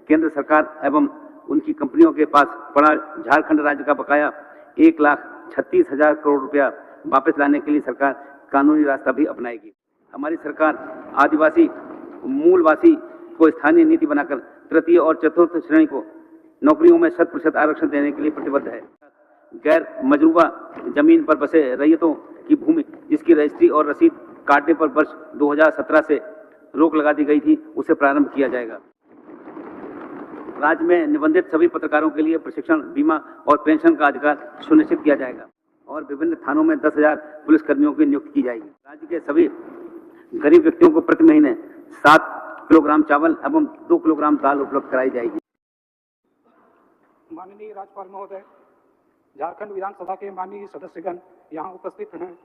केंद्र सरकार एवं उनकी कंपनियों के पास पड़ा झारखंड राज्य का बकाया 1,36,000 करोड़ रुपया वापस लाने के लिए सरकार कानूनी रास्ता भी अपनाएगी। हमारी सरकार आदिवासी मूलवासी को स्थानीय नीति बनाकर तृतीय और चतुर्थ श्रेणी को नौकरियों में 100% आरक्षण देने के लिए प्रतिबद्ध है। गैर मजरूबा जमीन पर बसे रैयतों की भूमि जिसकी रजिस्ट्री और रसीद काटने पर वर्ष 2017 से रोक लगा दी गई थी, उसे प्रारंभ किया जाएगा। राज्य में निबंधित सभी पत्रकारों के लिए प्रशिक्षण, बीमा और पेंशन का अधिकार सुनिश्चित किया जाएगा और विभिन्न थानों में 10,000 पुलिसकर्मियों की नियुक्ति की जाएगी। राज्य के सभी गरीब व्यक्तियों को प्रति महीने 7 किलोग्राम चावल एवं 2 किलोग्राम दाल उपलब्ध कराई जाएगी। माननीय राज्यपाल महोदय, झारखंड विधानसभा के माननीय सदस्यगण यहाँ उपस्थित हैं।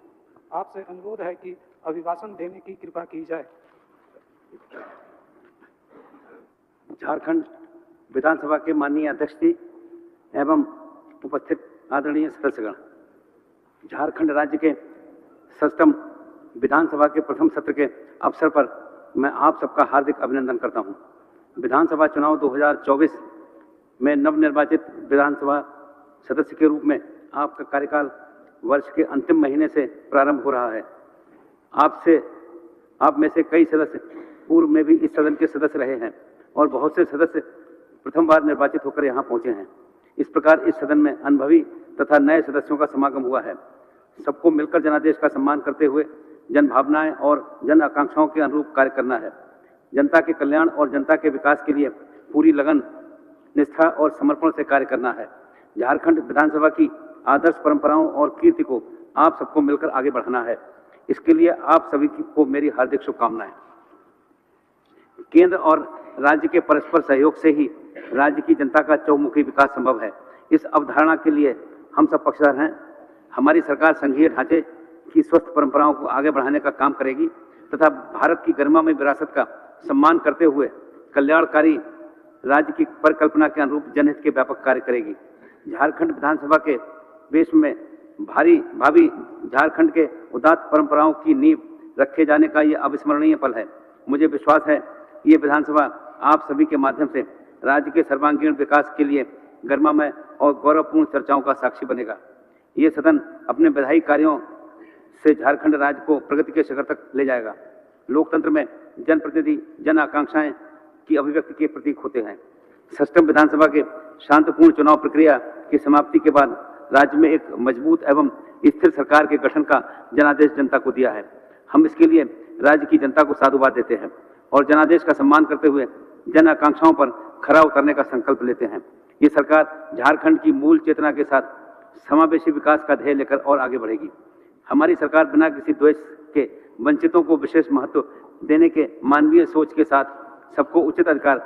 आपसे अनुरोध है कि अभिभाषण देने की कृपा की जाए। झारखंड विधानसभा के माननीय अध्यक्ष जी एवं उपस्थित आदरणीय सदस्यगण, झारखंड राज्य के 67 विधानसभा के प्रथम सत्र के अवसर पर मैं आप सबका हार्दिक अभिनंदन करता हूं। विधानसभा चुनाव 2024 में नवनिर्वाचित विधानसभा सदस्य के रूप में आपका कार्यकाल वर्ष के अंतिम महीने से प्रारंभ हो रहा है। आप में से कई सदस्य पूर्व में भी इस सदन के सदस्य रहे हैं और बहुत से सदस्य प्रथम बार निर्वाचित होकर यहाँ पहुंचे हैं। इस प्रकार इस सदन में अनुभवी तथा नए सदस्यों का समागम हुआ है। सबको मिलकर जनादेश का सम्मान करते हुए जन भावनाएं और जन आकांक्षाओं के अनुरूप कार्य करना है। जनता के कल्याण और जनता के विकास के लिए पूरी लगन, निष्ठा और समर्पण से कार्य करना है। झारखंड विधानसभा की आदर्श परंपराओं और कीर्ति को आप सबको मिलकर आगे बढ़ाना है। इसके लिए आप सभी को मेरी हार्दिक शुभकामनाएं। केंद्र और राज्य के परस्पर सहयोग से ही राज्य की जनता का चौमुखी विकास संभव है। इस अवधारणा के लिए हम सब पक्षधर हैं। हमारी सरकार संघीय ढांचे की स्वस्थ परंपराओं को आगे बढ़ाने का काम करेगी तथा भारत की गरिमामय विरासत का सम्मान करते हुए कल्याणकारी राज्य की परिकल्पना के अनुरूप जनहित के व्यापक कार्य करेगी। झारखंड विधानसभा के वेश में भावी झारखंड के उदात्त परंपराओं की नींव रखे जाने का ये अविस्मरणीय पल है। मुझे विश्वास है ये विधानसभा आप सभी के माध्यम से राज्य के सर्वांगीण विकास के लिए गरिमामय और गौरवपूर्ण चर्चाओं का साक्षी बनेगा। ये सदन अपने विधायी कार्यों से झारखंड राज्य को प्रगति के शिखर तक ले जाएगा। लोकतंत्र में जनप्रतिनिधि जन आकांक्षाएं की अभिव्यक्ति के प्रतीक होते हैं। 67 विधानसभा के शांतिपूर्ण चुनाव प्रक्रिया की समाप्ति के बाद राज्य में एक मजबूत एवं स्थिर सरकार के गठन का जनादेश जनता को दिया है। हम इसके लिए राज्य की जनता को साधुवाद देते हैं और जनादेश का सम्मान करते हुए जन आकांक्षाओं पर खरा उतरने का संकल्प लेते हैं। ये सरकार झारखंड की मूल चेतना के साथ समावेशी विकास का ध्येय लेकर और आगे बढ़ेगी। हमारी सरकार बिना किसी द्वेष के वंचितों को विशेष महत्व देने के मानवीय सोच के साथ सबको उचित अधिकार,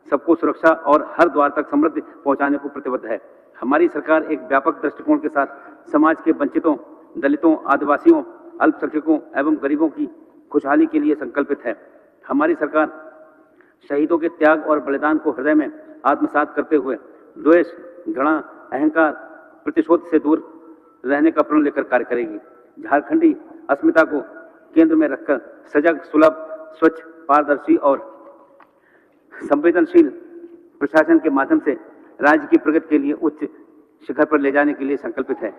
सबको सुरक्षा और हर द्वार तक समृद्धि पहुंचाने को प्रतिबद्ध है। हमारी सरकार एक व्यापक दृष्टिकोण के साथ समाज के वंचितों, दलितों, आदिवासियों, अल्पसंख्यकों एवं गरीबों की खुशहाली के लिए संकल्पित है। हमारी सरकार शहीदों के त्याग और बलिदान को हृदय में आत्मसात करते हुए द्वेष, घृणा, अहंकार, प्रतिशोध से दूर रहने का प्रण लेकर कार्य करेगी। झारखंडी अस्मिता को केंद्र में रखकर सजग, सुलभ, स्वच्छ, पारदर्शी और संवेदनशील प्रशासन के माध्यम से राज्य की प्रगति के लिए उच्च शिखर पर ले जाने के लिए संकल्पित है।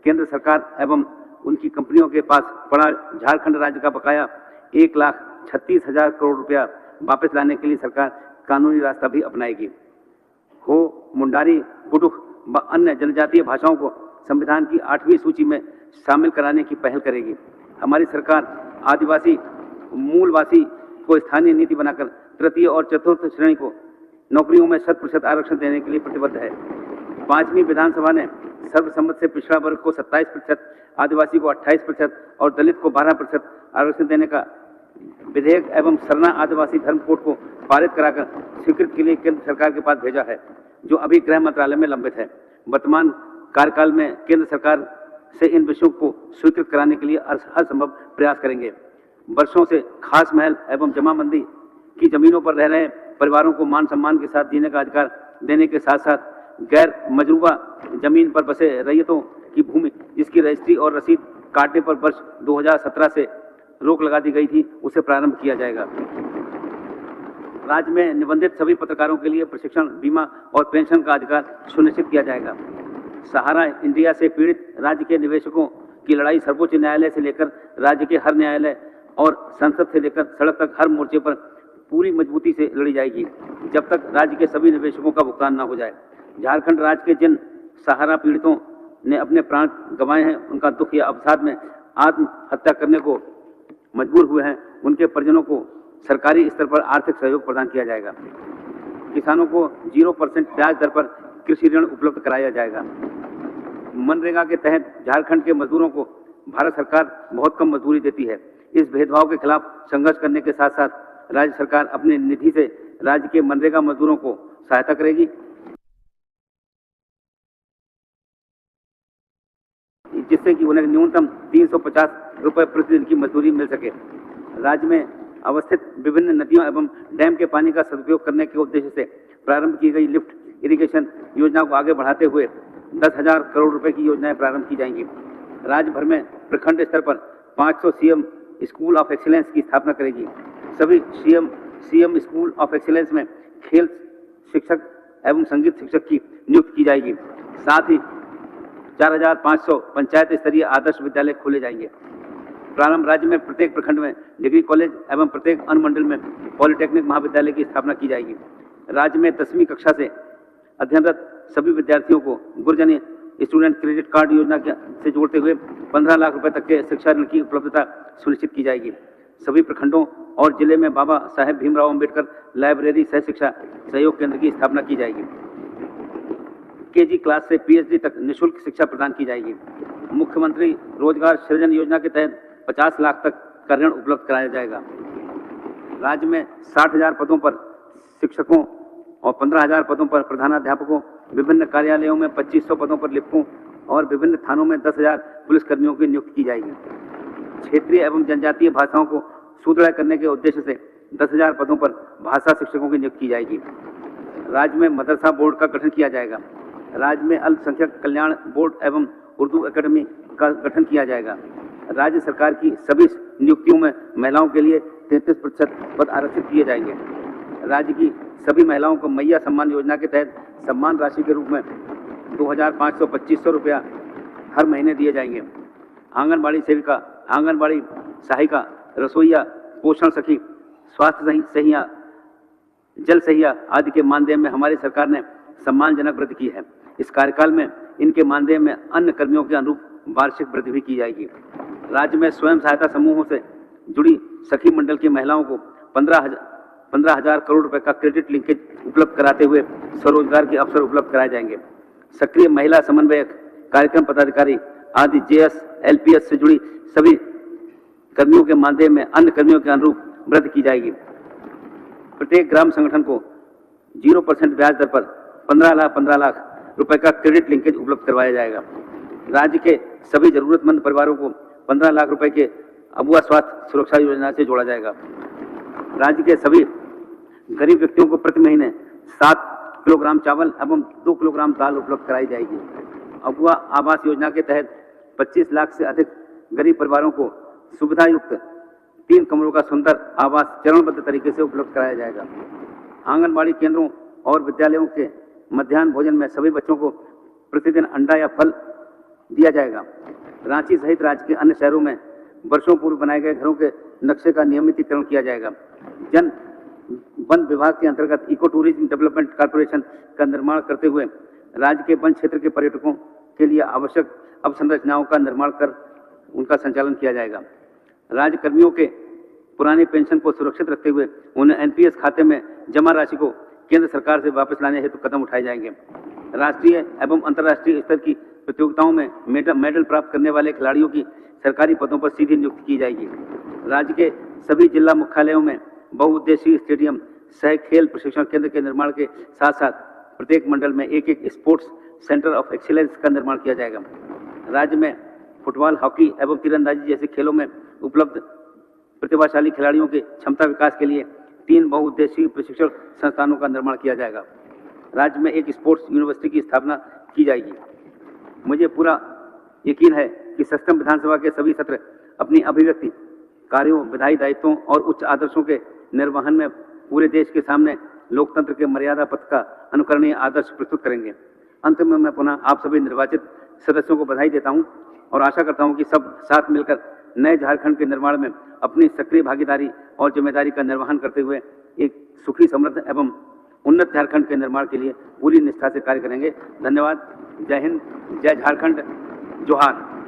केंद्र सरकार एवं उनकी कंपनियों के पास पड़ा झारखंड राज्य का बकाया 1,36,000 करोड़ रुपया वापस लाने के लिए सरकार कानूनी रास्ता भी अपनाएगी। हो, मुंडारी, कुडुख व अन्य जनजातीय भाषाओं को संविधान की 8वीं सूची में शामिल कराने की पहल करेगी। हमारी सरकार आदिवासी मूलवासी को स्थानीय नीति बनाकर तृतीय और चतुर्थ श्रेणी को नौकरियों में 100% आरक्षण देने के लिए प्रतिबद्ध है। 5वीं विधानसभा ने सर्वसम्मत से पिछड़ा वर्ग को 27%, आदिवासी को 28% और दलित को 12% आरक्षण देने का विधेयक एवं सरना आदिवासी धर्म कोड को पारित कराकर स्वीकृति के लिए केंद्र सरकार के पास भेजा है, जो अभी गृह मंत्रालय में लंबित है। वर्तमान कार्यकाल में केंद्र सरकार से इन विषयों को स्वीकृत कराने के लिए हर संभव प्रयास करेंगे। वर्षों से खास महल एवं जमाबंदी की जमीनों पर रह रहे परिवारों को मान सम्मान के साथ जीने का अधिकार देने के साथ साथ गैर मजरूबा जमीन पर बसे रैयतों की भूमि जिसकी रजिस्ट्री और रसीद काटने पर वर्ष 2017 से रोक लगा दी गई थी, उसे प्रारंभ किया जाएगा। राज्य में निबंधित सभी पत्रकारों के लिए प्रशिक्षण, बीमा और पेंशन का अधिकार सुनिश्चित किया जाएगा। सहारा इंडिया से पीड़ित राज्य के निवेशकों की लड़ाई सर्वोच्च न्यायालय से लेकर राज्य के हर न्यायालय और संसद से लेकर सड़क तक हर मोर्चे पर पूरी मजबूती से लड़ी जाएगी, जब तक राज्य के सभी निवेशकों का भुगतान न हो जाए। झारखंड राज्य के जिन सहारा पीड़ितों ने अपने प्राण गंवाए हैं, उनका दुख या अवसाद में आत्महत्या करने को मजबूर हुए हैं, उनके परिजनों को सरकारी स्तर पर आर्थिक सहयोग प्रदान किया जाएगा। किसानों को 0% ब्याज दर पर कृषि ऋण उपलब्ध कराया जाएगा। मनरेगा के तहत झारखंड के मजदूरों को भारत सरकार बहुत कम मजदूरी देती है। इस भेदभाव के खिलाफ संघर्ष करने के साथ साथ राज्य सरकार अपनी निधि से राज्य के मनरेगा मजदूरों को सहायता करेगी, जिससे कि उन्हें न्यूनतम 350 रुपये प्रतिदिन की मजदूरी मिल सके। राज्य में अवस्थित विभिन्न नदियों एवं डैम के पानी का सदुपयोग करने के उद्देश्य से प्रारंभ की गई लिफ्ट इरिगेशन योजना को आगे बढ़ाते हुए 10,000 करोड़ रुपए की योजनाएं प्रारंभ की जाएंगी। राज्य भर में प्रखंड स्तर पर 500 सीएम स्कूल ऑफ एक्सीलेंस की स्थापना करेगी। सभी सीएम स्कूल ऑफ एक्सीलेंस में खेल शिक्षक एवं संगीत शिक्षक की नियुक्ति की जाएगी। साथ ही 4,500 पंचायत स्तरीय आदर्श विद्यालय खोले जाएंगे। प्रारंभ राज्य में प्रत्येक प्रखंड में डिग्री कॉलेज एवं प्रत्येक अनुमंडल में पॉलिटेक्निक महाविद्यालय की स्थापना की जाएगी। राज्य में 10वीं कक्षा से अध्ययनरत सभी विद्यार्थियों को गुरजनी स्टूडेंट क्रेडिट कार्ड योजना से जोड़ते हुए 15 लाख रुपए तक के शिक्षा ऋण की उपलब्धता सुनिश्चित की जाएगी। सभी प्रखंडों और जिले में बाबा साहेब भीमराव अंबेडकर लाइब्रेरी सह शिक्षा सहयोग केंद्र की स्थापना की जाएगी। केजी क्लास से पीएचडी तक निःशुल्क शिक्षा प्रदान की जाएगी। मुख्यमंत्री रोजगार सृजन योजना के तहत 50 लाख तक का ऋण उपलब्ध कराया जाएगा। राज्य में 60,000 पदों पर शिक्षकों और 15,000 पदों पर प्रधानाध्यापकों, विभिन्न कार्यालयों में 2500 पदों पर लिपिकों और विभिन्न थानों में 10,000 पुलिसकर्मियों की नियुक्ति की जाएगी। क्षेत्रीय एवं जनजातीय भाषाओं को सुदृढ़ करने के उद्देश्य से 10,000 पदों पर भाषा शिक्षकों की नियुक्ति की जाएगी। राज्य में मदरसा बोर्ड का गठन किया जाएगा। राज्य में अल्पसंख्यक कल्याण बोर्ड एवं उर्दू एकेडमी का गठन किया जाएगा। राज्य सरकार की सभी नियुक्तियों में महिलाओं के लिए 33% पद आरक्षित किए जाएंगे। राज्य की सभी महिलाओं को मैया सम्मान योजना के तहत सम्मान राशि के रूप में 2,500-2,500 रुपया हर महीने दिए जाएंगे। आंगनबाड़ी सेविका, आंगनबाड़ी सहायिका, रसोईया, पोषण सखी, स्वास्थ्य सहिया, जल सहिया आदि के मानदेय में हमारी सरकार ने सम्मानजनक वृद्धि की है। इस कार्यकाल में इनके मानदेय में अन्य कर्मियों के अनुरूप वार्षिक वृद्धि भी की जाएगी। राज्य में स्वयं सहायता समूहों से जुड़ी सखी मंडल की महिलाओं को 15,000 करोड़ रुपए का क्रेडिट लिंकेज उपलब्ध कराते हुए स्वरोजगार के अवसर उपलब्ध कराए जाएंगे। सक्रिय महिला समन्वयक, कार्यक्रम पदाधिकारी आदि जेएस, एलपीएस से जुड़ी सभी कर्मियों के मानदेय में अन्य कर्मियों के अनुरूप वृद्धि की जाएगी। प्रत्येक ग्राम संगठन को 0% ब्याज दर पर 15 लाख रुपए का क्रेडिट लिंकेज उपलब्ध करवाया जाएगा। राज्य के सभी जरूरतमंद परिवारों को 15 लाख रुपए के अबुआ स्वास्थ्य सुरक्षा योजना से जोड़ा जाएगा। राज्य के सभी गरीब व्यक्तियों को प्रति महीने 7 किलोग्राम चावल एवं 2 किलोग्राम दाल उपलब्ध कराई जाएगी। अबुआ आवास योजना के तहत 25 लाख से अधिक गरीब परिवारों को सुविधा युक्त 3 कमरों का सुंदर आवास चरणबद्ध तरीके से उपलब्ध कराया जाएगा। आंगनबाड़ी केंद्रों और विद्यालयों के मध्याह्न भोजन में सभी बच्चों को प्रतिदिन अंडा या फल दिया जाएगा। रांची सहित राज्य के अन्य शहरों में वर्षों पूर्व बनाए गए घरों के नक्शे का नियमितीकरण किया जाएगा। वन विभाग के अंतर्गत इको टूरिज्म डेवलपमेंट कॉर्पोरेशन का निर्माण करते हुए राज्य के वन क्षेत्र के पर्यटकों के लिए आवश्यक अवसंरचनाओं का निर्माण कर उनका संचालन किया जाएगा। राज्य कर्मियों के पुरानी पेंशन को सुरक्षित रखते हुए उन्हें एनपीएस खाते में जमा राशि को केंद्र सरकार से वापस लाने हेतु कदम उठाए जाएंगे। राष्ट्रीय एवं अंतर्राष्ट्रीय स्तर की प्रतियोगिताओं में मेडल प्राप्त करने वाले खिलाड़ियों की सरकारी पदों पर सीधी नियुक्ति की जाएगी। राज्य के सभी जिला मुख्यालयों में बहुउद्देशीय स्टेडियम सह खेल प्रशिक्षण केंद्र के निर्माण के साथ साथ प्रत्येक मंडल में एक स्पोर्ट्स सेंटर ऑफ एक्सीलेंस का निर्माण किया जाएगा। राज्य में फुटबॉल, हॉकी एवं तीरंदाजी जैसे खेलों में उपलब्ध प्रतिभाशाली खिलाड़ियों के क्षमता विकास के लिए 3 बहुउद्देशीय प्रशिक्षण संस्थानों का निर्माण किया जाएगा। राज्य में एक स्पोर्ट्स यूनिवर्सिटी की स्थापना की जाएगी। मुझे पूरा यकीन है कि सक्षम विधानसभा के सभी सत्र अपनी अभिव्यक्ति, कार्यों, विधायी दायित्वों और उच्च आदर्शों के निर्वहन में पूरे देश के सामने लोकतंत्र के मर्यादा पथ का अनुकरणीय आदर्श प्रस्तुत करेंगे। अंत में मैं पुनः आप सभी निर्वाचित सदस्यों को बधाई देता हूं और आशा करता हूं कि सब साथ मिलकर नए झारखंड के निर्माण में अपनी सक्रिय भागीदारी और जिम्मेदारी का निर्वहन करते हुए एक सुखी, समृद्ध एवं उन्नत झारखंड के निर्माण के लिए पूरी निष्ठा से कार्य करेंगे। धन्यवाद। जय हिंद, जय झारखंड, जोहार।